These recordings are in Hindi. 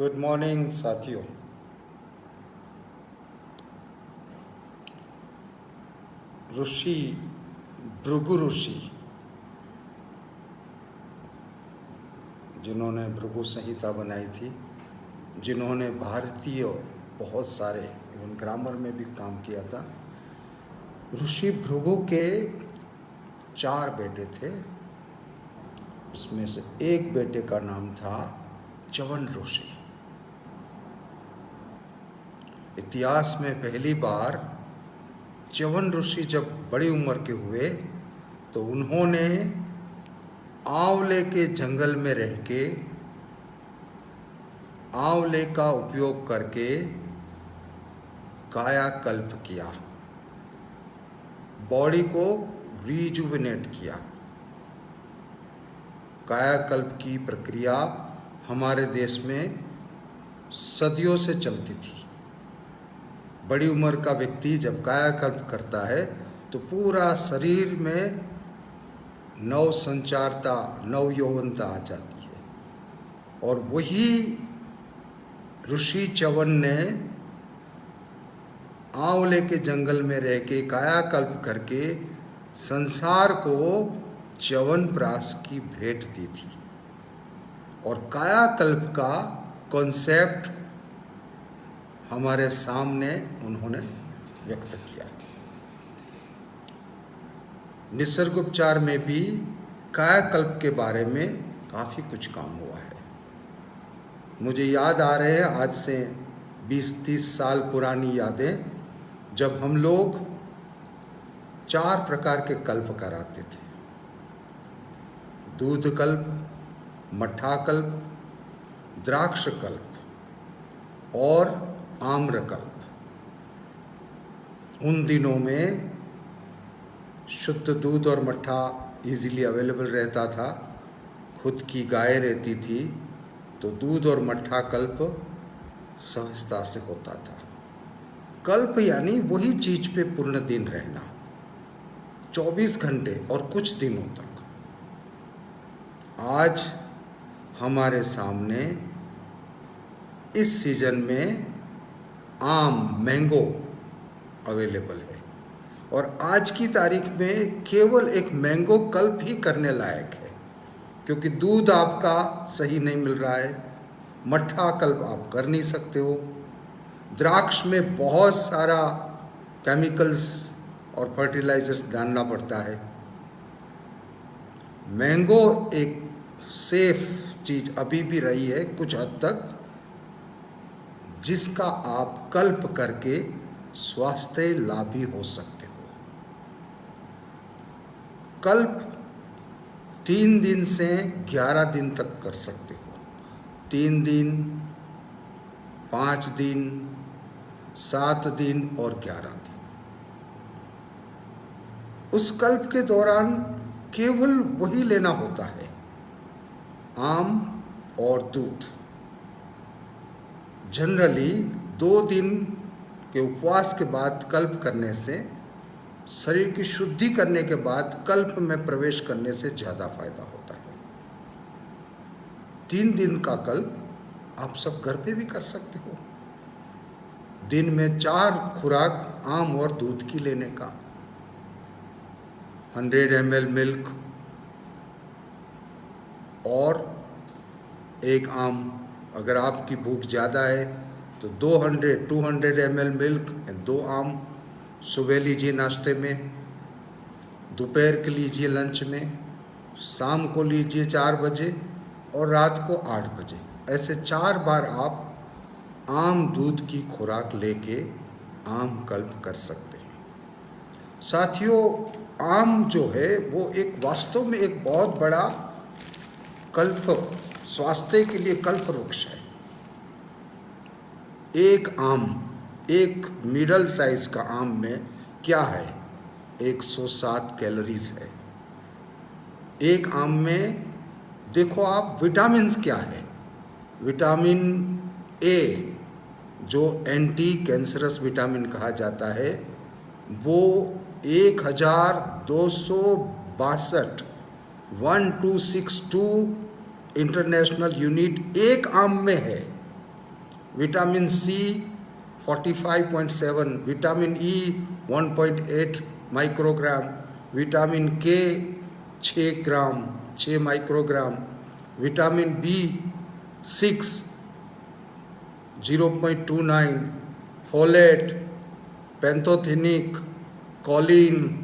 गुड मॉर्निंग साथियों। ऋषि भृगु ऋषि, जिन्होंने भृगु संहिता बनाई थी, जिन्होंने भारतीय बहुत सारे इवन ग्रामर में भी काम किया था, ऋषि भृगु के 4 बेटे थे। उसमें से एक बेटे का नाम था च्यवन ऋषि। इतिहास में पहली बार च्यवन ऋषि जब बड़ी उम्र के हुए तो उन्होंने आंवले के जंगल में रह के आंवले का उपयोग करके कायाकल्प किया, बॉडी को रिजुविनेट किया। कायाकल्प की प्रक्रिया हमारे देश में सदियों से चलती थी। बड़ी उम्र का व्यक्ति जब कायाकल्प करता है तो पूरा शरीर में नव संचारता, नव यौवनता आ जाती है। और वही ऋषि च्यवन ने आंवले के जंगल में रह के कायाकल्प करके संसार को च्यवनप्राश की भेंट दी थी। और कायाकल्प का कॉन्सेप्ट हमारे सामने उन्होंने व्यक्त किया। निसर्गोपचार में भी कायाकल्प के बारे में काफ़ी कुछ काम हुआ है। मुझे याद आ रहे हैं आज से 20-30 साल पुरानी यादें, जब हम लोग 4 प्रकार के कल्प कराते थे: दूध कल्प, मट्ठा कल्प, द्राक्ष कल्प और आम्रकल्प। उन दिनों में शुद्ध दूध और मट्ठा इजीली अवेलेबल रहता था, खुद की गाय रहती थी, तो दूध और मट्ठा कल्प सहजता से होता था। कल्प यानी वही चीज पे पूर्ण दिन रहना, 24 घंटे और कुछ दिनों तक। आज हमारे सामने इस सीजन में आम, मैंगो अवेलेबल है, और आज की तारीख में केवल एक मैंगो कल्प ही करने लायक है, क्योंकि दूध आपका सही नहीं मिल रहा है, मट्ठा कल्प आप कर नहीं सकते हो, द्राक्ष में बहुत सारा केमिकल्स और फर्टिलाइजर्स डालना पड़ता है। मैंगो एक सेफ चीज अभी भी रही है कुछ हद तक, जिसका आप कल्प करके स्वास्थ्य लाभी हो सकते हो। कल्प 3 दिन से 11 दिन तक कर सकते हो। 3 दिन, 5 दिन, 7 दिन और 11 दिन। उस कल्प के दौरान केवल वही लेना होता है, आम और दूध। जनरली 2 दिन के उपवास के बाद कल्प करने से, शरीर की शुद्धि करने के बाद कल्प में प्रवेश करने से ज़्यादा फायदा होता है। 3 दिन का कल्प आप सब घर पे भी कर सकते हो। दिन में 4 खुराक आम और दूध की लेने का, 100 ml मिल्क और 1 आम। अगर आपकी भूख ज़्यादा है तो 200 ml मिल्क और 2 आम सुबह लीजिए नाश्ते में, दोपहर के लीजिए लंच में, शाम को लीजिए 4 बजे और रात को 8 बजे। ऐसे 4 बार आप आम दूध की खुराक लेके आम कल्प कर सकते हैं। साथियों, आम जो है वो एक वास्तव में एक बहुत बड़ा कल्प, स्वास्थ्य के लिए कल्प वृक्ष है। एक आम, एक मिडल साइज का आम में क्या है, 107 कैलोरीज है। एक आम में देखो आप विटामिन्स क्या है। विटामिन ए, जो एंटी कैंसरस विटामिन कहा जाता है, वो 1262 1262 इंटरनेशनल यूनिट एक आम में है। Vitamin C 45.7, vitamin E 1.8 microgram, vitamin K 6 microgram, vitamin B 6 0.29, folate, pantothenic, choline,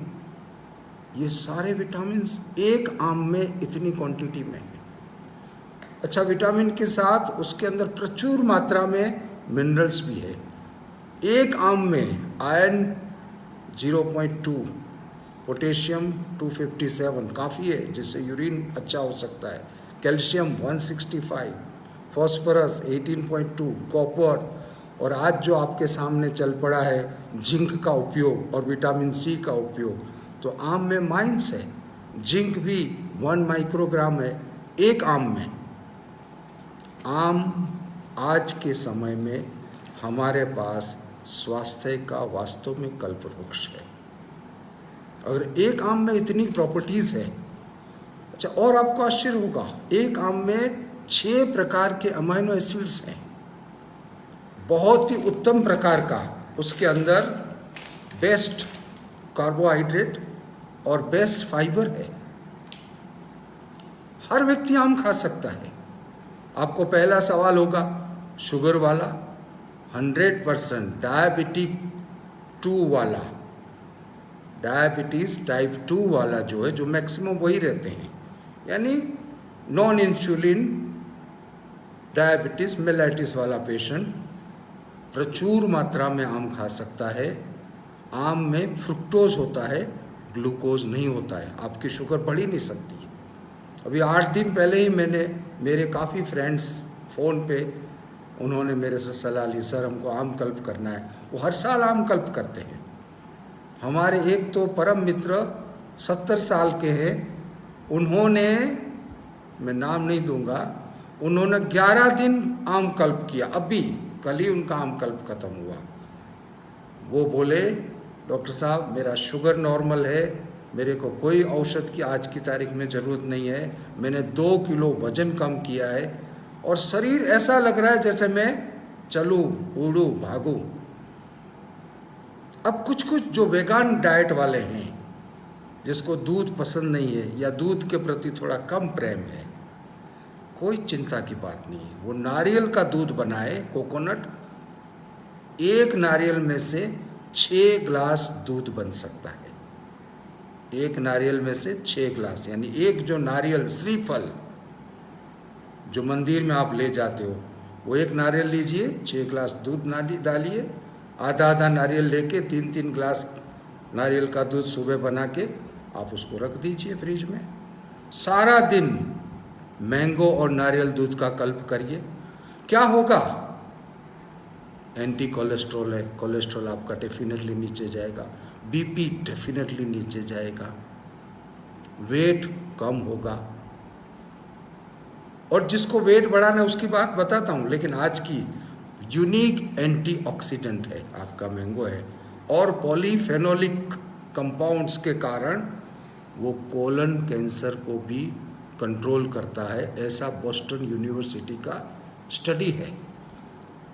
ये सारे विटामिन्स एक आम में इतनी क्वांटिटी में है। अच्छा, विटामिन के साथ उसके अंदर प्रचुर मात्रा में मिनरल्स भी है। एक आम में आयरन 0.2, पोटेशियम 257 काफ़ी है जिससे यूरिन अच्छा हो सकता है, कैल्शियम 165, फॉस्फोरस 18.2, कॉपर, और आज जो आपके सामने चल पड़ा है जिंक का उपयोग और विटामिन सी का उपयोग, तो आम में माइंस है। जिंक भी 1 माइक्रोग्राम है एक आम में। आम आज के समय में हमारे पास स्वास्थ्य का वास्तव में कल्पवृक्ष है। अगर एक आम में इतनी प्रॉपर्टीज़ है, अच्छा, और आपको आश्चर्य होगा, एक आम में 6 प्रकार के अमाइनो एसिड्स हैं, बहुत ही उत्तम प्रकार का। उसके अंदर बेस्ट कार्बोहाइड्रेट और बेस्ट फाइबर है। हर व्यक्ति आम खा सकता है। आपको पहला सवाल होगा, शुगर वाला 100%, डायबिटिक 2 वाला, डायबिटीज़ टाइप 2 वाला जो है, जो मैक्सिमम वही रहते हैं, यानी नॉन इंसुलिन डायबिटीज़ मेलाइटिस वाला पेशेंट प्रचुर मात्रा में आम खा सकता है। आम में फ्रुक्टोज होता है, ग्लूकोज नहीं होता है, आपकी शुगर बढ़ ही नहीं सकती। अभी 8 दिन पहले ही मेरे काफ़ी फ्रेंड्स फ़ोन पे उन्होंने मेरे से सलाह ली, सर हमको आम कल्प करना है। वो हर साल आम कल्प करते हैं। हमारे एक तो परम मित्र 70 साल के हैं, उन्होंने, मैं नाम नहीं दूंगा, उन्होंने 11 दिन आम कल्प किया। अभी कल ही उनका आम कल्प खत्म हुआ। वो बोले, डॉक्टर साहब मेरा शुगर नॉर्मल है, मेरे को कोई औषध की आज की तारीख में ज़रूरत नहीं है, मैंने 2 किलो वजन कम किया है और शरीर ऐसा लग रहा है जैसे मैं चलूँ, उड़ूँ, भागूँ। अब कुछ जो वेगान डाइट वाले हैं, जिसको दूध पसंद नहीं है या दूध के प्रति थोड़ा कम प्रेम है, कोई चिंता की बात नहीं है। वो नारियल का दूध बनाए, कोकोनट, एक नारियल में से 6 ग्लास दूध बन सकता है। एक नारियल में से 6 ग्लास, यानी एक जो नारियल श्रीफल जो मंदिर में आप ले जाते हो, वो एक नारियल लीजिए, 6 ग्लास दूध डालिए, आधा नारियल लेके 3 ग्लास नारियल का दूध सुबह बना के आप उसको रख दीजिए फ्रिज में। सारा दिन मैंगो और नारियल दूध का कल्प करिए। क्या होगा? एंटी कोलेस्ट्रॉल है, कोलेस्ट्रॉल आपका डेफिनेटली नीचे जाएगा, बीपी डेफिनेटली नीचे जाएगा, वेट कम होगा। और जिसको वेट बढ़ाना है उसकी बात बताता हूँ, लेकिन आज की यूनिक एंटीऑक्सीडेंट है आपका मैंगो है, और पॉलीफेनोलिक कंपाउंड्स के कारण वो कोलन कैंसर को भी कंट्रोल करता है, ऐसा बोस्टन यूनिवर्सिटी का स्टडी है।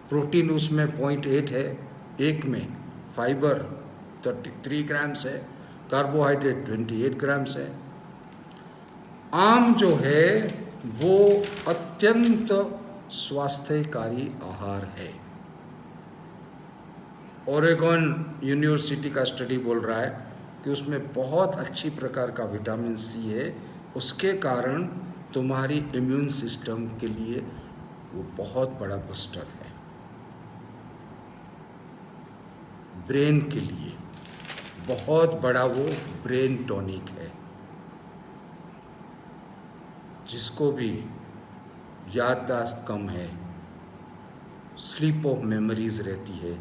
प्रोटीन उसमें 0.8 है एक में, फाइबर 33 ग्राम्स है, कार्बोहाइड्रेट 28 ग्राम्स है। आम जो है वो अत्यंत स्वास्थ्यकारी आहार है। ओरेगन यूनिवर्सिटी का स्टडी बोल रहा है कि उसमें बहुत अच्छी प्रकार का विटामिन सी है, उसके कारण तुम्हारी इम्यून सिस्टम के लिए वो बहुत बड़ा बूस्टर है। ब्रेन के लिए बहुत बड़ा वो ब्रेन टॉनिक है। जिसको भी याददाश्त कम है, स्लीप ऑफ मेमोरीज रहती है,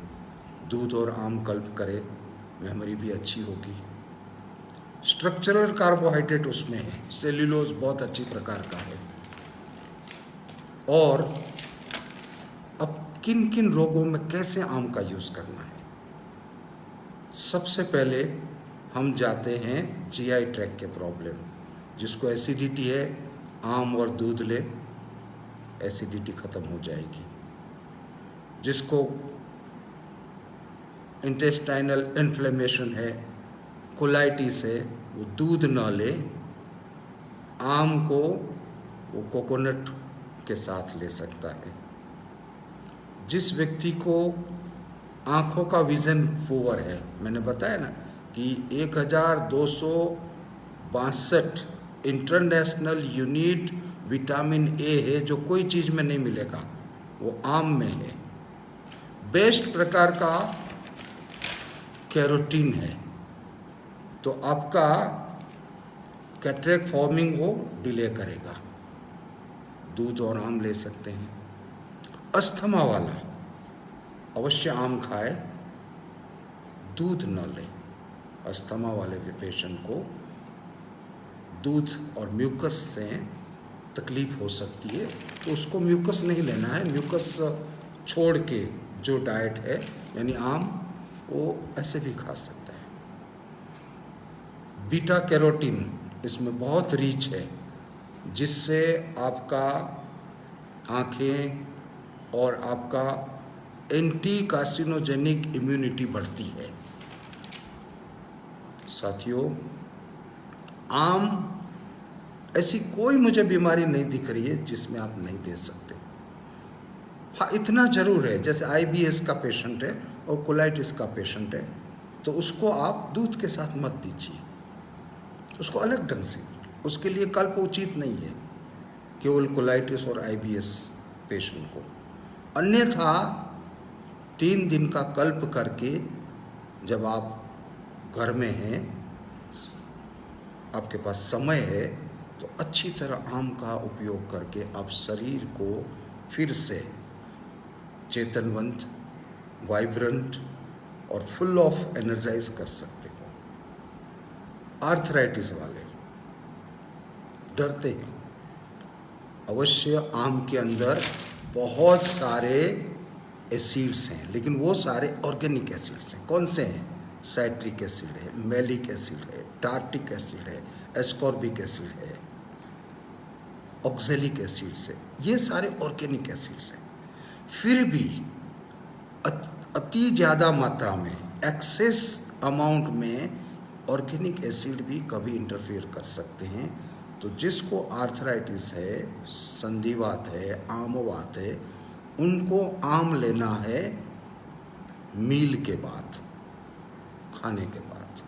दूध और आम कल्प करे, मेमोरी भी अच्छी होगी। स्ट्रक्चरल कार्बोहाइड्रेट उसमें है, सेल्यूलोज बहुत अच्छी प्रकार का है। और अब किन किन रोगों में कैसे आम का यूज़ करना है? सबसे पहले हम जाते हैं जीआई ट्रैक्ट के प्रॉब्लम, जिसको एसिडिटी है, आम और दूध ले, एसिडिटी ख़त्म हो जाएगी। जिसको इंटेस्टाइनल इन्फ्लेमेशन है, कोलाइटिस है, वो दूध न ले, आम को वो कोकोनट के साथ ले सकता है। जिस व्यक्ति को आँखों का विज़न पुअर है, मैंने बताया ना कि 1262 इंटरनेशनल यूनिट विटामिन ए है जो कोई चीज़ में नहीं मिलेगा, वो आम में है। बेस्ट प्रकार का कैरोटीन है, तो आपका कैटरेक्ट फॉर्मिंग वो डिले करेगा। दूध और आम ले सकते हैं। अस्थमा वाला अवश्य आम खाए, दूध न ले। अस्थमा वाले पेशेंट को दूध और म्यूकस से तकलीफ हो सकती है, तो उसको म्यूकस नहीं लेना है। म्यूकस छोड़ के जो डाइट है, यानी आम, वो ऐसे भी खा सकता है। बीटा कैरोटीन इसमें बहुत रिच है, जिससे आपका आँखें और आपका एंटी कार्सिनोजेनिक इम्यूनिटी बढ़ती है। साथियों, आम ऐसी कोई मुझे बीमारी नहीं दिख रही है जिसमें आप नहीं दे सकते। हाँ, इतना जरूर है, जैसे IBS का पेशेंट है और कोलाइटिस का पेशेंट है, तो उसको आप दूध के साथ मत दीजिए, उसको अलग ढंग से। उसके लिए कल्प उचित नहीं है केवल कोलाइटिस और IBS पेशेंट को। अन्यथा 3 दिन का कल्प करके, जब आप घर में हैं, आपके पास समय है, तो अच्छी तरह आम का उपयोग करके आप शरीर को फिर से चेतनवंत, वाइब्रेंट और फुल ऑफ एनर्जाइज कर सकते हो। आर्थराइटिस वाले डरते हैं। अवश्य आम के अंदर बहुत सारे एसिड्स हैं, लेकिन वो सारे ऑर्गेनिक एसिड्स हैं। कौन से हैं? साइट्रिक एसिड है, मैलिक एसिड है, टार्टिक एसिड है, एस्कॉर्बिक एसिड है, ऑक्जेलिक एसिड्स है। ये सारे ऑर्गेनिक एसिड्स हैं। फिर भी अति ज़्यादा मात्रा में, एक्सेस अमाउंट में ऑर्गेनिक एसिड भी कभी इंटरफेयर कर सकते हैं। तो जिसको आर्थराइटिस है, संधिवात है, आमवात है, उनको आम लेना है मील के बाद, खाने के बाद।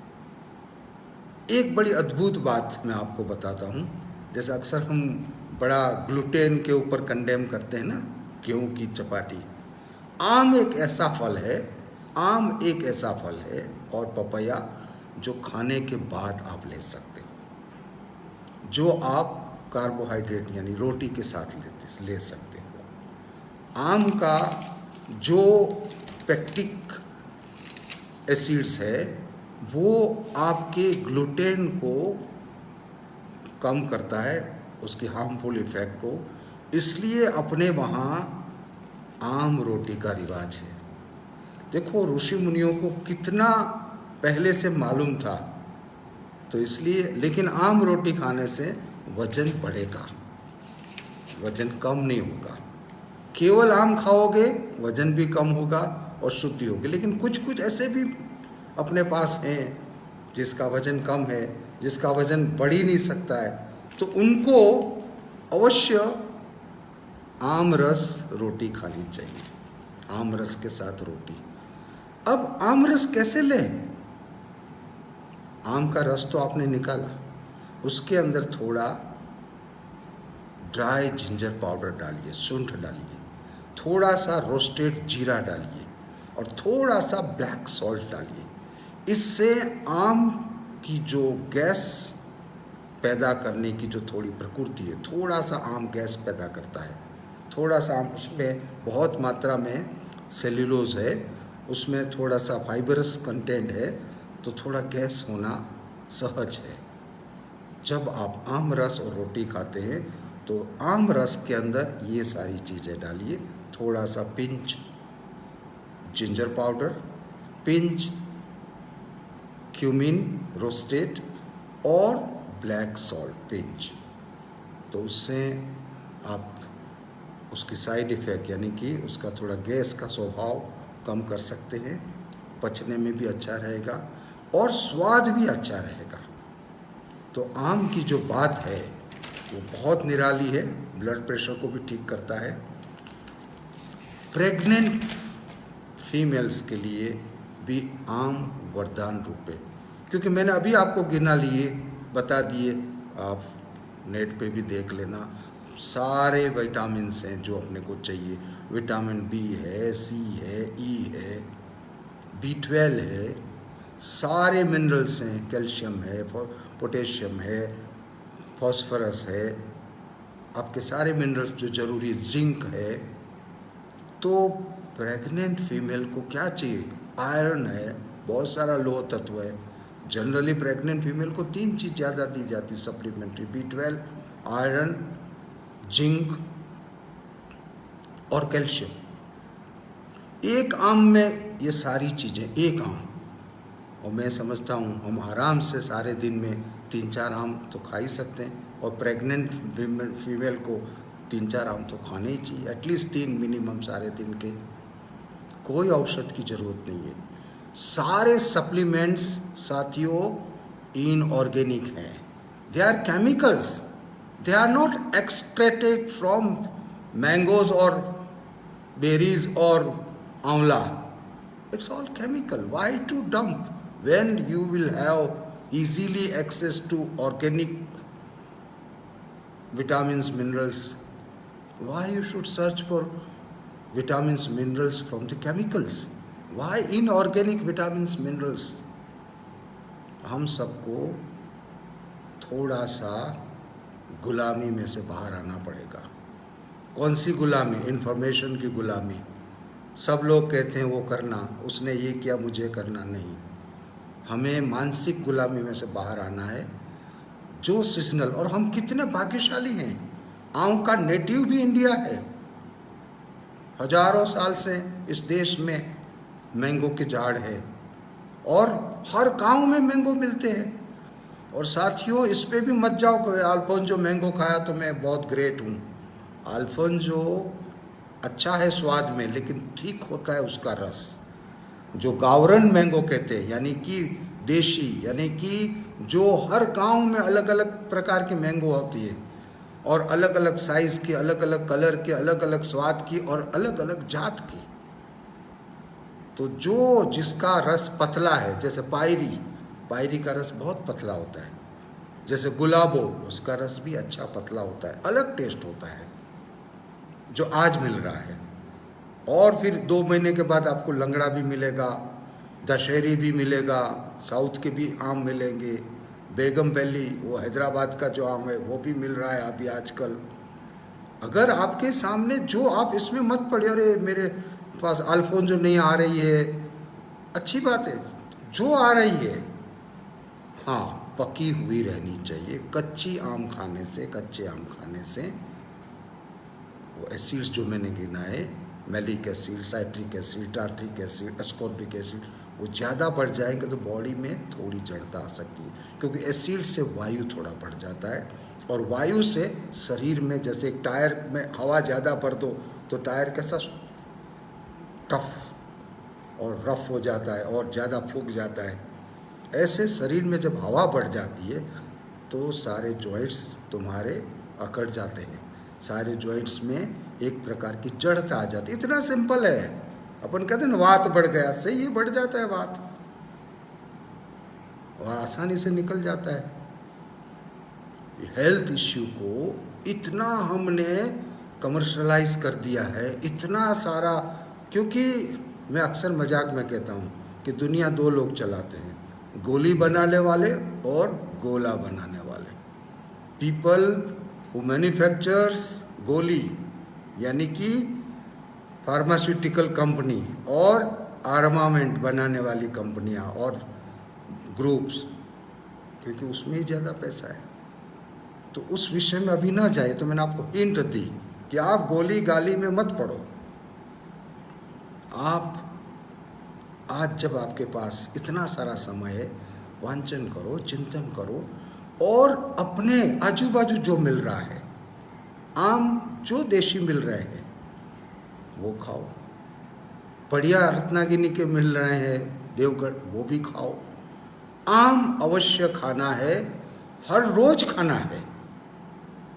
एक बड़ी अद्भुत बात मैं आपको बताता हूँ। जैसे अक्सर हम बड़ा ग्लूटेन के ऊपर कंडेम करते हैं ना, गेहूँ की चपाटी। आम एक ऐसा फल है, आम एक ऐसा फल है, और पपैया, जो खाने के बाद आप ले सकते हो, जो आप कार्बोहाइड्रेट यानी रोटी के साथ ले सकते हो। आम का जो पेक्टिक एसिड्स है, वो आपके ग्लूटेन को कम करता है, उसके हार्मफुल इफेक्ट को। इसलिए अपने वहाँ आम रोटी का रिवाज है। देखो, ऋषि मुनियों को कितना पहले से मालूम था, तो इसलिए। लेकिन आम रोटी खाने से वजन बढ़ेगा, वजन कम नहीं होगा। केवल आम खाओगे, वजन भी कम होगा और शुद्धि होगी। लेकिन कुछ कुछ ऐसे भी अपने पास हैं जिसका वजन कम है, जिसका वजन बढ़ ही नहीं सकता है, तो उनको अवश्य आम रस रोटी खानी चाहिए, आम रस के साथ रोटी। अब आम रस कैसे लें? आम का रस तो आपने निकाला, उसके अंदर थोड़ा ड्राई जिंजर पाउडर डालिए, सूंठ डालिए, थोड़ा सा रोस्टेड जीरा डालिए और थोड़ा सा ब्लैक सॉल्ट डालिए। इससे आम की जो गैस पैदा करने की जो थोड़ी प्रकृति है, थोड़ा सा आम गैस पैदा करता है। थोड़ा सा आम, उसमें बहुत मात्रा में सेल्यूलोज है, उसमें थोड़ा सा फाइबरस कंटेंट है, तो थोड़ा गैस होना सहज है। जब आप आम रस और रोटी खाते हैं, तो आम रस के अंदर ये सारी चीज़ें डालिए। थोड़ा सा pinch ginger powder, pinch cumin roasted और ब्लैक सॉल्ट पिंच। तो उससे आप उसकी साइड इफ़ेक्ट यानी कि उसका थोड़ा गैस का स्वभाव कम कर सकते हैं, पचने में भी अच्छा रहेगा और स्वाद भी अच्छा रहेगा। तो आम की जो बात है वो बहुत निराली है, ब्लड प्रेशर को भी ठीक करता है। प्रेग्नेंट फीमेल्स के लिए भी आम वरदान रूप है, क्योंकि मैंने अभी आपको गिना लिए बता दिए, आप नेट पे भी देख लेना, सारे विटामिन्स हैं जो अपने को चाहिए। विटामिन बी है, सी है, ई है, B12 है, सारे मिनरल्स हैं, कैल्शियम है, पोटेशियम है, फॉस्फोरस है, आपके सारे मिनरल्स जो जरूरी, जिंक है। तो प्रेग्नेंट फीमेल को क्या चाहिए? आयरन है, बहुत सारा लोह तत्व है। जनरली प्रेग्नेंट फीमेल को 3 चीज़ ज़्यादा दी जाती सप्लीमेंट्री, B12, आयरन, जिंक और कैल्शियम। एक आम में ये सारी चीज़ें, एक आम, और मैं समझता हूँ हम आराम से सारे दिन में 3-4 आम तो खा ही सकते हैं, और प्रेग्नेंट फीमेल को 3-4 आम तो खाने ही चाहिए, एटलीस्ट 3 मिनिमम सारे दिन के। कोई औषध की ज़रूरत नहीं है। सारे सप्लीमेंट्स साथियों इनऑर्गेनिक हैं, they are chemicals, they are not extracted from mangoes और बेरीज और amla. It's all chemical. Why to dump when you will have easily access to organic vitamins, minerals? Why you should search for vitamins, minerals from the chemicals? Why inorganic vitamins, minerals? हम सबको थोड़ा सा गुलामी में से बाहर आना पड़ेगा। कौन सी गुलामी? इंफॉर्मेशन की गुलामी। सब लोग कहते हैं वो करना, उसने ये किया मुझे करना नहीं। हमें मानसिक गुलामी में से बाहर आना है, जो सीजनल, और हम कितने भाग्यशाली हैं। आम का नेटिव भी इंडिया है, हजारों साल से इस देश में मैंगो के झाड़ है और हर गांव में मैंगो मिलते हैं। और साथियों इस पे भी मत जाओ कि अल्फोंसो मैंगो खाया तो मैं बहुत ग्रेट हूँ। अल्फोंसो अच्छा है स्वाद में, लेकिन ठीक होता है उसका रस। जो गावरन मैंगो कहते हैं, यानी कि देशी, यानी कि जो हर गांव में अलग अलग प्रकार की मैंगो होती है और अलग अलग साइज़ की, अलग अलग कलर की, अलग अलग स्वाद की और अलग अलग जात की। तो जो जिसका रस पतला है, जैसे पायरी का रस बहुत पतला होता है, जैसे गुलाबो, उसका रस भी अच्छा पतला होता है, अलग टेस्ट होता है जो आज मिल रहा है। और फिर 2 महीने के बाद आपको लंगड़ा भी मिलेगा, दशहरी भी मिलेगा, साउथ के भी आम मिलेंगे, बेगम वैली, वो हैदराबाद का जो आम है वो भी मिल रहा है अभी आजकल। अगर आपके सामने जो, आप इसमें मत पड़े अरे मेरे पास अल्फोंसो नहीं आ रही है, अच्छी बात है, जो आ रही है हाँ पकी हुई रहनी चाहिए। कच्चे आम खाने से वो एसिड्स जो मैंने गिनाए, malic acid, citric acid, tartaric acid, ascorbic acid, वो ज़्यादा बढ़ जाएंगे तो बॉडी में थोड़ी जड़ता आ सकती है, क्योंकि एसिड से वायु थोड़ा बढ़ जाता है, और वायु से शरीर में, जैसे एक टायर में हवा ज़्यादा भर दो तो टायर कैसा टफ और रफ हो जाता है और ज़्यादा फूक जाता है, ऐसे शरीर में जब हवा बढ़ जाती है तो सारे जॉइंट्स तुम्हारे अकड़ जाते हैं, सारे जॉइंट्स में एक प्रकार की जड़ता आ जाती है। इतना सिंपल है। अपन कहते हैं वात बढ़ गया, सही है, बढ़ जाता है वात और आसानी से निकल जाता है। हेल्थ इश्यू को इतना हमने कमर्शलाइज कर दिया है, इतना सारा, क्योंकि मैं अक्सर मजाक में कहता हूँ कि दुनिया 2 लोग चलाते हैं, गोली बनाने वाले और गोला बनाने वाले। पीपल हु मैन्युफैक्चर्स गोली, यानी कि फार्मास्यूटिकल कंपनी, और आर्मामेंट बनाने वाली कंपनियां और ग्रुप्स, क्योंकि उसमें ही ज़्यादा पैसा है। तो उस विषय में अभी ना जाए, तो मैंने आपको हिंट दी कि आप गोली गाली में मत पड़ो। आप आज जब आपके पास इतना सारा समय है, वांचन करो, चिंतन करो, और अपने आजू बाजू जो मिल रहा है आम जो देशी मिल रहे हैं वो खाओ, बढ़िया रत्नागिरी के मिल रहे हैं देवगढ़, वो भी खाओ। आम अवश्य खाना है, हर रोज खाना है।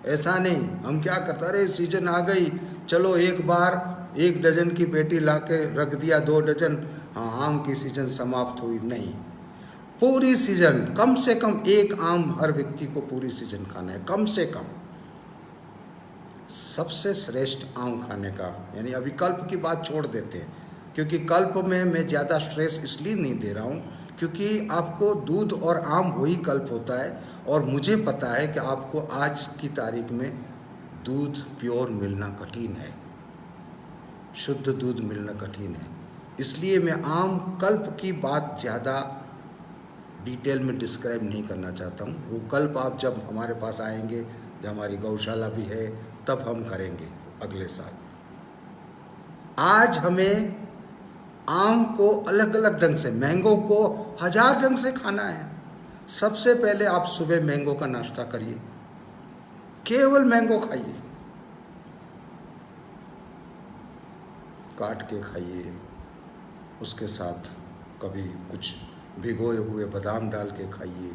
ऐसा नहीं हम क्या करते, अरे सीजन आ गई चलो एक बार 1 डजन की पेटी ला के रख दिया, 2 डजन, हाँ आम की सीजन समाप्त हुई, नहीं। पूरी सीजन कम से कम 1 आम हर व्यक्ति को पूरी सीजन खाना है, कम से कम। सबसे श्रेष्ठ आम खाने का, यानी अभी कल्प की बात छोड़ देते हैं, क्योंकि कल्प में मैं ज़्यादा स्ट्रेस इसलिए नहीं दे रहा हूँ क्योंकि आपको दूध और आम वही कल्प होता है, और मुझे पता है कि आपको आज की तारीख में दूध प्योर मिलना कठिन है, शुद्ध दूध मिलना कठिन है। इसलिए मैं आम कल्प की बात ज़्यादा डिटेल में डिस्क्राइब नहीं करना चाहता हूँ। वो कल्प आप जब हमारे पास आएंगे, जब हमारी गौशाला भी है, तब हम करेंगे अगले साल। आज हमें आम को अलग अलग ढंग से, मैंगो को 1000 ढंग से खाना है। सबसे पहले आप सुबह मैंगो का नाश्ता करिए, केवल मैंगो खाइए, काट के खाइए, उसके साथ कभी कुछ भिगोए हुए बादाम डाल के खाइए,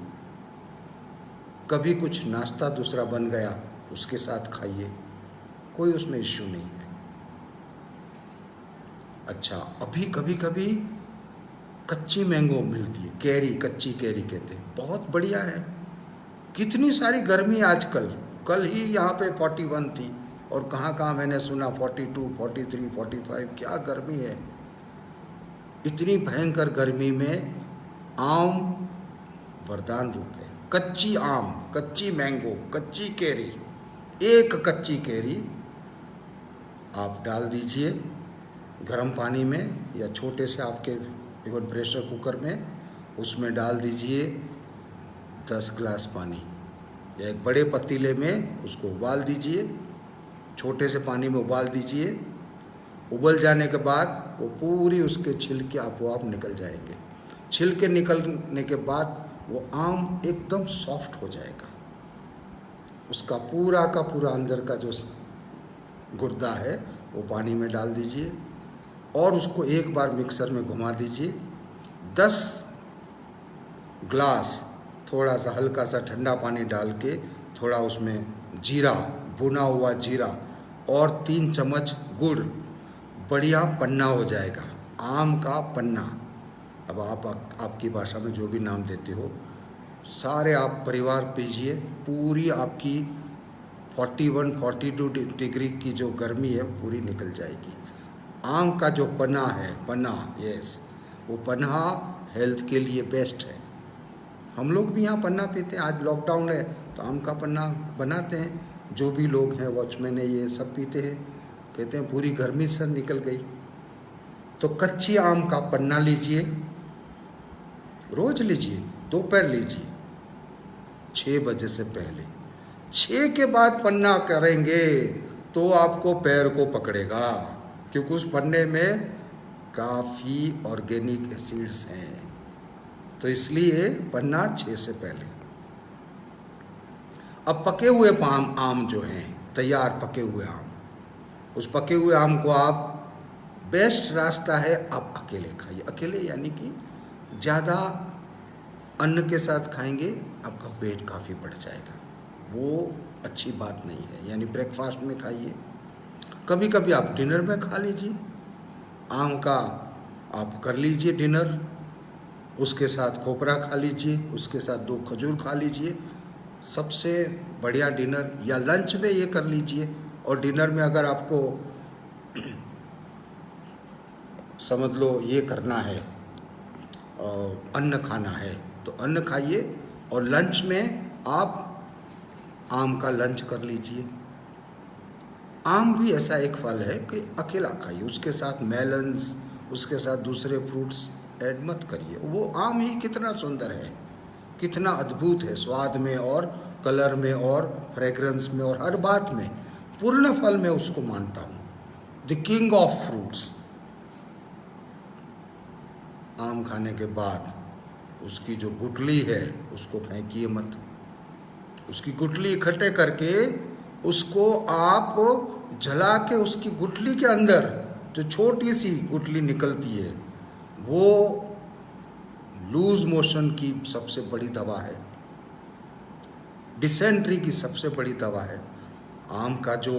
कभी कुछ नाश्ता दूसरा बन गया उसके साथ खाइए, कोई उसमें इश्यू नहीं है। अच्छा, अभी कभी कभी कच्ची मैंगो मिलती है, कैरी, कच्ची कैरी कहते हैं, बहुत बढ़िया है। कितनी सारी गर्मी आजकल, कल ही यहाँ पे 41 थी, और कहाँ कहाँ मैंने सुना 42, 43, 45, क्या गर्मी है। इतनी भयंकर गर्मी में आम वरदान रूप है। कच्ची आम, कच्ची मैंगो, कच्ची कैरी, एक कच्ची कैरी आप डाल दीजिए गर्म पानी में, या छोटे से आपके इवन प्रेशर कुकर में, उसमें डाल दीजिए 10 ग्लास पानी, या एक बड़े पतीले में उसको उबाल दीजिए, छोटे से पानी में उबाल दीजिए। उबल जाने के बाद वो पूरी उसके छिलके आप निकल जाएंगे। छिलके निकलने के बाद वो आम एकदम सॉफ्ट हो जाएगा, उसका पूरा का पूरा अंदर का जो गुर्दा है वो पानी में डाल दीजिए, और उसको एक बार मिक्सर में घुमा दीजिए। 10 ग्लास थोड़ा सा हल्का सा ठंडा पानी डाल के, थोड़ा उसमें जीरा, भुना हुआ जीरा, और 3 चम्मच गुड़, बढ़िया पन्ना हो जाएगा, आम का पन्ना। अब आप आपकी भाषा में जो भी नाम देते हो, सारे आप परिवार पीजिए, पूरी आपकी 41, 42 डिग्री की जो गर्मी है पूरी निकल जाएगी। आम का जो पन्ना है, पन्ना, यस, वो पन्ना हेल्थ के लिए बेस्ट है। हम लोग भी यहाँ पन्ना पीते हैं, आज लॉकडाउन है तो आम का पन्ना बनाते हैं, जो भी लोग हैं, वॉचमैन है, ये सब पीते हैं, कहते हैं पूरी गर्मी से निकल गई। तो कच्ची आम का पन्ना लीजिए, रोज लीजिए, दोपहर लीजिए 6 बजे से पहले। 6 के बाद पन्ना करेंगे तो आपको पैर को पकड़ेगा, क्योंकि उस पन्ने में काफ़ी ऑर्गेनिक एसिड्स हैं, तो इसलिए पन्ना 6 से पहले। अब पके हुए आम जो हैं, तैयार पके हुए आम, उस पके हुए आम को आप, बेस्ट रास्ता है आप अकेले खाइए। अकेले यानी कि ज़्यादा अन्न के साथ खाएंगे आपका पेट काफ़ी बढ़ जाएगा, वो अच्छी बात नहीं है। यानी ब्रेकफास्ट में खाइए, कभी कभी आप डिनर में खा लीजिए, आम का आप कर लीजिए डिनर, उसके साथ खोपरा खा लीजिए, उसके साथ 2 खजूर खा लीजिए, सबसे बढ़िया डिनर। या लंच में ये कर लीजिए, और डिनर में अगर आपको समझ लो ये करना है, अन्न खाना है, तो अन्न खाइए, और लंच में आप आम का लंच कर लीजिए। आम भी ऐसा एक फल है कि अकेला खाइए, उसके साथ मेलन्स, उसके साथ दूसरे फ्रूट्स ऐड मत करिए। वो आम ही कितना सुंदर है, कितना अद्भुत है, स्वाद में और कलर में और फ्रेग्रेंस में और हर बात में। पूर्ण फल मैं उसको मानता हूँ, द किंग ऑफ फ्रूट्स। आम खाने के बाद उसकी जो गुठली है उसको फेंकिए मत, उसकी गुठली इकट्ठे करके उसको आप जला के उसकी गुठली के अंदर जो छोटी सी गुठली निकलती है, वो लूज मोशन की सबसे बड़ी दवा है, डिसेंट्री की सबसे बड़ी दवा है। आम का जो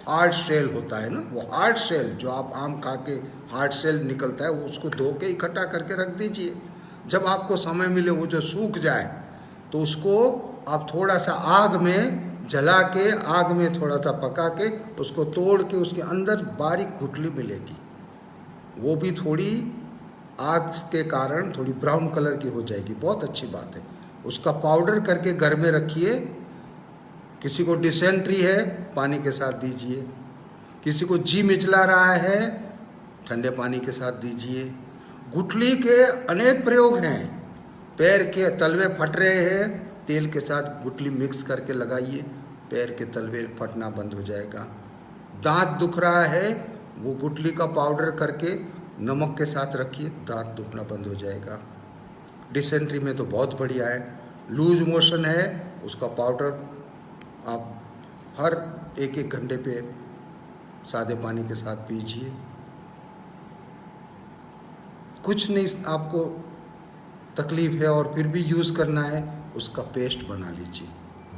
हार्ड शेल होता है ना, वो हार्ड शेल जो आप आम खा के हार्ड शेल निकलता है, वो उसको धो के इकट्ठा करके रख दीजिए। जब आपको समय मिले वो जो सूख जाए तो उसको आप थोड़ा सा आग में जला के, आग में थोड़ा सा पका के उसको तोड़ के उसके अंदर बारीक गुठली मिलेगी, वो भी थोड़ी आग के कारण थोड़ी ब्राउन कलर की हो जाएगी, बहुत अच्छी बात है। उसका पाउडर करके घर में रखिए। किसी को डिसेंट्री है पानी के साथ दीजिए, किसी को जी मिचला रहा है ठंडे पानी के साथ दीजिए। गुठली के अनेक प्रयोग हैं। पैर के तलवे फट रहे हैं, तेल के साथ गुठली मिक्स करके लगाइए, पैर के तलवे फटना बंद हो जाएगा। दांत दुख रहा है, वो गुठली का पाउडर करके नमक के साथ रखिए, दांत दुखना बंद हो जाएगा। डिसेंट्री में तो बहुत बढ़िया है। लूज मोशन है, उसका पाउडर आप हर एक एक घंटे पे सादे पानी के साथ पीजिए। कुछ नहीं आपको तकलीफ है और फिर भी यूज़ करना है, उसका पेस्ट बना लीजिए।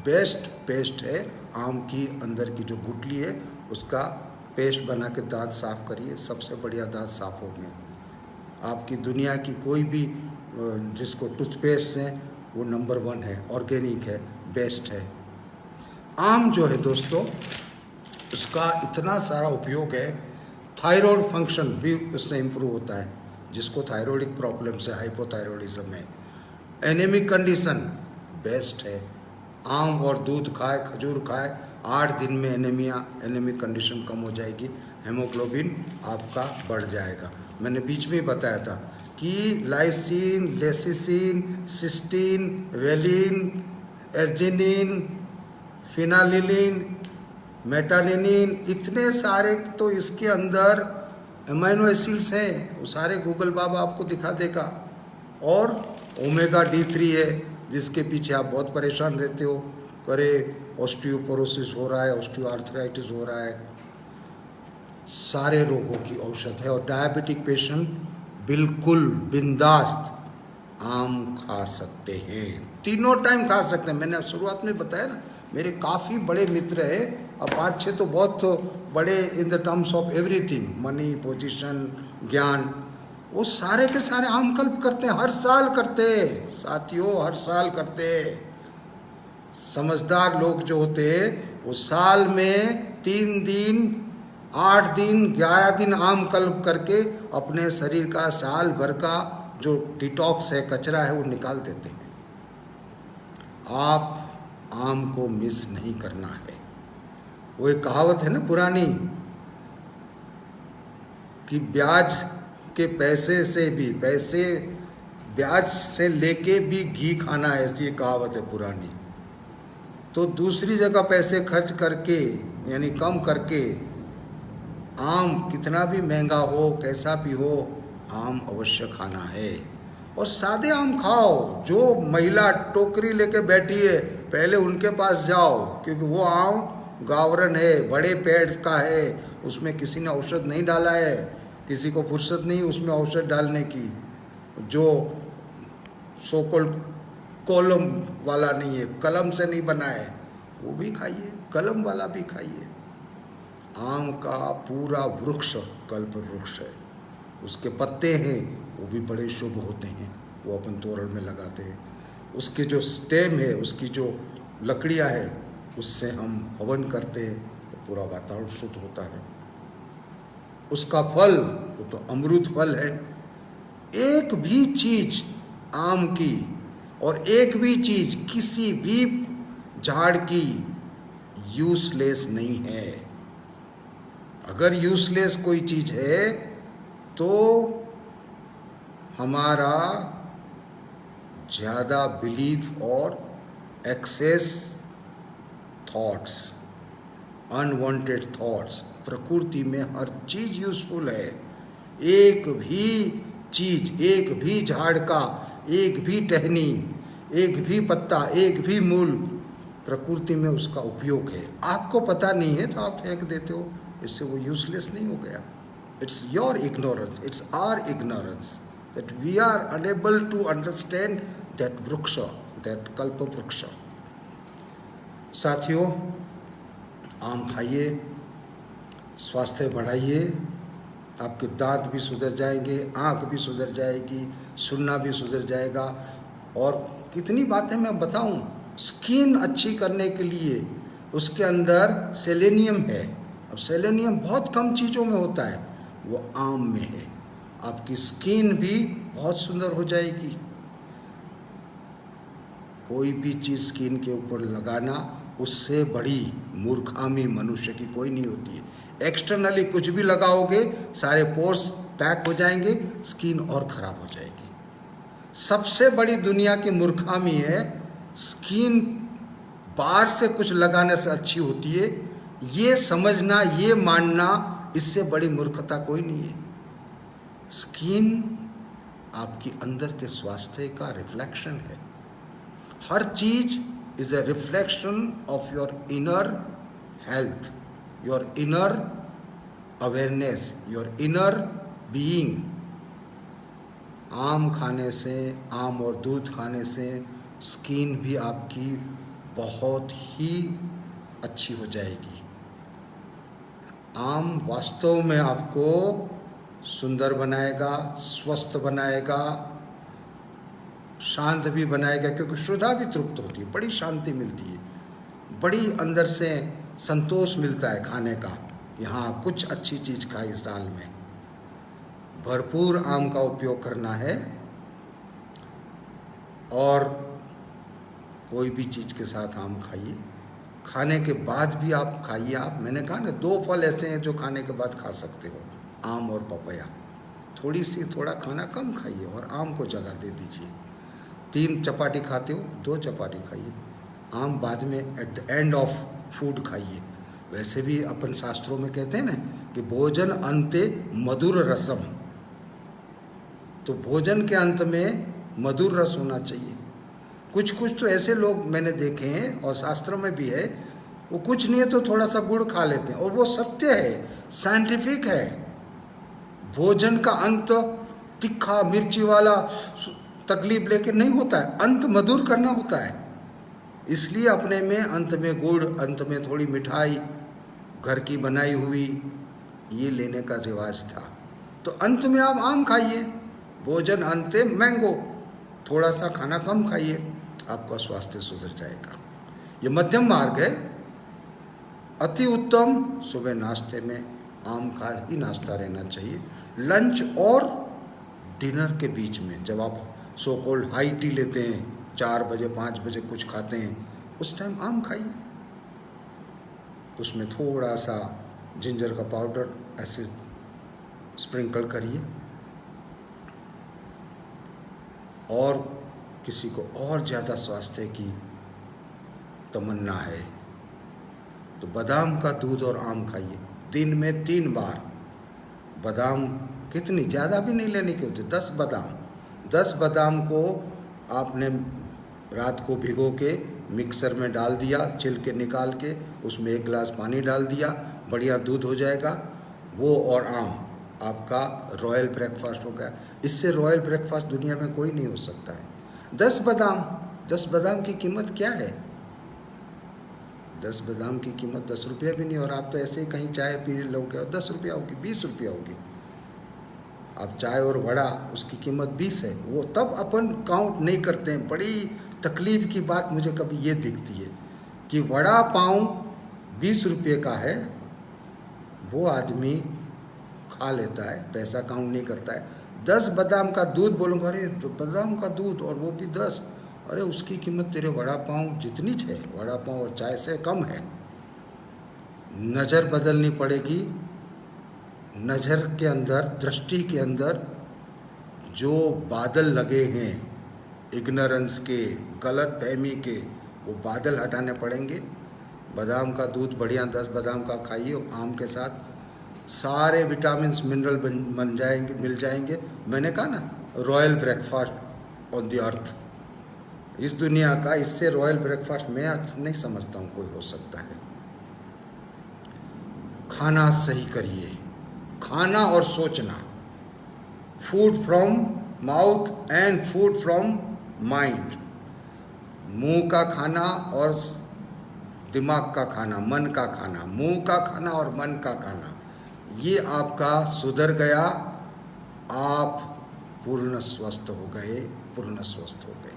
बेस्ट पेस्ट है आम की अंदर की जो गुठली है उसका पेस्ट बना के दांत साफ करिए, सबसे बढ़िया दांत साफ होंगे। आपकी दुनिया की कोई भी जिसको टूथपेस्ट है वो नंबर 1 है, ऑर्गेनिक है, बेस्ट है। आम जो है दोस्तों, उसका इतना सारा उपयोग है, थायराइड फंक्शन भी उससे इम्प्रूव होता है। जिसको थायराइडिक प्रॉब्लम से, हाइपोथायराइडिज्म है, एनीमिक कंडीशन, बेस्ट है। आम और दूध खाए, खजूर खाए, 8 दिन में एनीमिक कंडीशन कम हो जाएगी, हेमोग्लोबिन आपका बढ़ जाएगा। मैंने बीच में बताया था कि लाइसिन, लेसिसिन, सिस्टीन, वेलिन, एर्जिनिन, फिनालिलिन, मेटानिनिन, इतने सारे तो इसके अंदर अमीनो एसिड्स हैं, वो सारे गूगल बाबा आपको दिखा देगा। और ओमेगा D3 है, जिसके पीछे आप बहुत परेशान रहते हो, अरे ऑस्टियोपोरोसिस हो रहा है, ऑस्टियोआर्थराइटिस हो रहा है, सारे रोगों की औषध है। और डायबिटिक पेशेंट बिल्कुल बिंदास्त आम खा सकते हैं, तीनों टाइम खा सकते हैं। मैंने शुरुआत में बताया ना, मेरे काफ़ी बड़े मित्र हैं, और 5-6 तो बहुत बड़े in the terms of everything, money, position, ज्ञान, वो सारे के सारे आम कल्प करते हैं, हर साल करते हैं साथियों, हर साल करते हैं। समझदार लोग जो होते हैं वो साल में 3 दिन, 8 दिन, 11 दिन आम कल्प करके अपने शरीर का साल भर का जो डिटॉक्स है, कचरा है, वो निकाल देते हैं। आप आम को मिस नहीं करना है। वो एक कहावत है ना पुरानी कि ब्याज के पैसे से भी, पैसे ब्याज से लेके भी घी खाना है, ऐसी कहावत है पुरानी। तो दूसरी जगह पैसे खर्च करके, यानी कम करके, आम कितना भी महंगा हो, कैसा भी हो, आम अवश्य खाना है। और सादे आम खाओ। जो महिला टोकरी लेके बैठी है, पहले उनके पास जाओ, क्योंकि वो आम गावरन है, बड़े पेड़ का है, उसमें किसी ने औषध नहीं डाला है, किसी को फुर्सत नहीं उसमें औषध डालने की, जो सोकल कॉलम वाला नहीं है, कलम से नहीं बना है, वो भी खाइए, कलम वाला भी खाइए। आम का पूरा वृक्ष कल्प वृक्ष है, उसके पत्ते हैं वो भी बड़े शुभ होते हैं, वो अपन तोरण में लगाते हैं। उसके जो स्टेम है, उसकी जो लकड़ियाँ है, उससे हम हवन करते हैं तो पूरा वातावरण शुद्ध होता है। उसका फल वो तो अमृत फल है। एक भी चीज आम की और एक भी चीज किसी भी झाड़ की यूजलेस नहीं है। अगर यूजलेस कोई चीज है तो हमारा ज़्यादा बिलीफ और एक्सेस थॉट्स, अनवांटेड थॉट्स। प्रकृति में हर चीज़ यूजफुल है। एक भी चीज, एक भी झाड़ का एक भी टहनी, एक भी पत्ता, एक भी मूल प्रकृति में उसका उपयोग है। आपको पता नहीं है तो आप फेंक देते हो, इससे वो यूजलेस नहीं हो गया। It's your ignorance, it's our ignorance that we are unable to understand that वृक्ष, दैट कल्प वृक्ष। साथियों, आम खाइए, स्वास्थ्य बढ़ाइए, आपके दांत भी सुधर जाएंगे, आँख भी सुधर जाएगी, सुनना भी सुधर जाएगा। और कितनी बातें मैं बताऊं, स्किन अच्छी करने के लिए उसके अंदर सेलेनियम है। अब सेलेनियम बहुत कम चीज़ों में होता है, वो आम में है। आपकी स्किन भी बहुत सुंदर हो जाएगी। कोई भी चीज़ स्किन के ऊपर लगाना, उससे बड़ी मूर्खामी मनुष्य की कोई नहीं होती है। एक्सटर्नली कुछ भी लगाओगे, सारे पोर्स पैक हो जाएंगे, स्किन और खराब हो जाएगी। सबसे बड़ी दुनिया की मूर्खामी है, स्किन बाहर से कुछ लगाने से अच्छी होती है, ये समझना, ये मानना, इससे बड़ी मूर्खता कोई नहीं है। स्किन आपकी अंदर के स्वास्थ्य का रिफ्लेक्शन है। हर चीज is a reflection of your inner health, your inner awareness, your inner being. आम खाने से, आम और दूध खाने से स्किन भी आपकी बहुत ही अच्छी हो जाएगी। आम वास्तव में आपको सुंदर बनाएगा, स्वस्थ बनाएगा, शांत भी बनाएगा, क्योंकि क्षुधा भी तृप्त होती है, बड़ी शांति मिलती है, बड़ी अंदर से संतोष मिलता है खाने का। यहाँ कुछ अच्छी चीज़ खाई साल में, भरपूर आम का उपयोग करना है। और कोई भी चीज़ के साथ आम खाइए, खाने के बाद भी आप खाइए। आप, मैंने कहा ना, 2 फल ऐसे हैं जो खाने के बाद खा सकते हो, आम और पपैया। थोड़ा खाना कम खाइए और आम को जगह दे दीजिए। 3 चपाती खाते हो, 2 चपाती खाइए, आम बाद में at the end of food खाइए। वैसे भी अपन शास्त्रों में कहते हैं ना कि भोजन अंते मधुर रसम, तो भोजन के अंत में मधुर रस होना चाहिए। कुछ तो ऐसे लोग मैंने देखे हैं, और शास्त्रों में भी है, वो कुछ नहीं है तो थोड़ा सा गुड़ खा लेते हैं, और वो सत्य है, साइंटिफिक है। भोजन का अंत तीखा मिर्ची वाला तकलीफ लेके नहीं होता है, अंत मधुर करना होता है। इसलिए अपने में अंत में गुड़, अंत में थोड़ी मिठाई घर की बनाई हुई, ये लेने का रिवाज था। तो अंत में आप आम खाइए, भोजन अंते मैंगो, थोड़ा सा खाना कम खाइए, आपका स्वास्थ्य सुधर जाएगा। ये मध्यम मार्ग है। अति उत्तम सुबह नाश्ते में आम का ही नाश्ता रहना चाहिए। लंच और डिनर के बीच में, जब आप सो कॉल्ड हाई टी लेते हैं, 4 बजे 5 बजे कुछ खाते हैं, उस टाइम आम खाइए। उसमें थोड़ा सा जिंजर का पाउडर ऐसे स्प्रिंकल करिए। और किसी को और ज़्यादा स्वास्थ्य की तमन्ना है तो बादाम का दूध और आम खाइए, दिन में 3 बार। बादाम कितनी, ज़्यादा भी नहीं लेने की होती, 10 बादाम। 10 बादाम को आपने रात को भिगो के मिक्सर में डाल दिया, छिलके निकाल के, उसमें 1 गिलास पानी डाल दिया, बढ़िया दूध हो जाएगा। वो और आम आपका रॉयल ब्रेकफास्ट हो गया। इससे रॉयल ब्रेकफास्ट दुनिया में कोई नहीं हो सकता है। 10 बादाम की कीमत क्या है? 10 बादाम की कीमत 10 रुपया भी नहीं। और आप तो ऐसे ही कहीं चाय पी लोगे और 10 रुपया होगी, 20 रुपया होगी। आप चाय और वड़ा, उसकी कीमत 20 है, वो तब अपन काउंट नहीं करते हैं। बड़ी तकलीफ की बात मुझे कभी ये दिखती है कि वड़ा पाव 20 रुपये का है, वो आदमी खा लेता है, पैसा काउंट नहीं करता है। 10 बादाम का दूध बोलूँगा, अरे बादाम का दूध और वो भी 10, अरे उसकी कीमत तेरे वड़ा पाव जितनी है, वड़ा पाव और चाय से कम है। नज़र बदलनी पड़ेगी। नज़र के अंदर, दृष्टि के अंदर जो बादल लगे हैं इग्नोरेंस के, गलत फहमी के, वो बादल हटाने पड़ेंगे। बादाम का दूध बढ़िया 10 बादाम का खाइए, आम के साथ सारे विटामिन्स मिनरल बन जाएंगे, मिल जाएंगे। मैंने कहा ना, royal breakfast on the earth. इस दुनिया का इससे रॉयल ब्रेकफास्ट मैं नहीं समझता हूँ कोई हो सकता है। खाना सही करिए, खाना और सोचना, food from mouth and food from mind. मुंह का खाना और दिमाग का खाना, मन का खाना, मुंह का खाना और मन का खाना, ये आपका सुधर गया, आप पूर्ण स्वस्थ हो गए, पूर्ण स्वस्थ हो गए।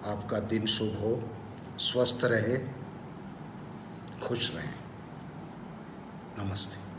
आपका दिन शुभ हो, स्वस्थ रहे, खुश रहें। नमस्ते।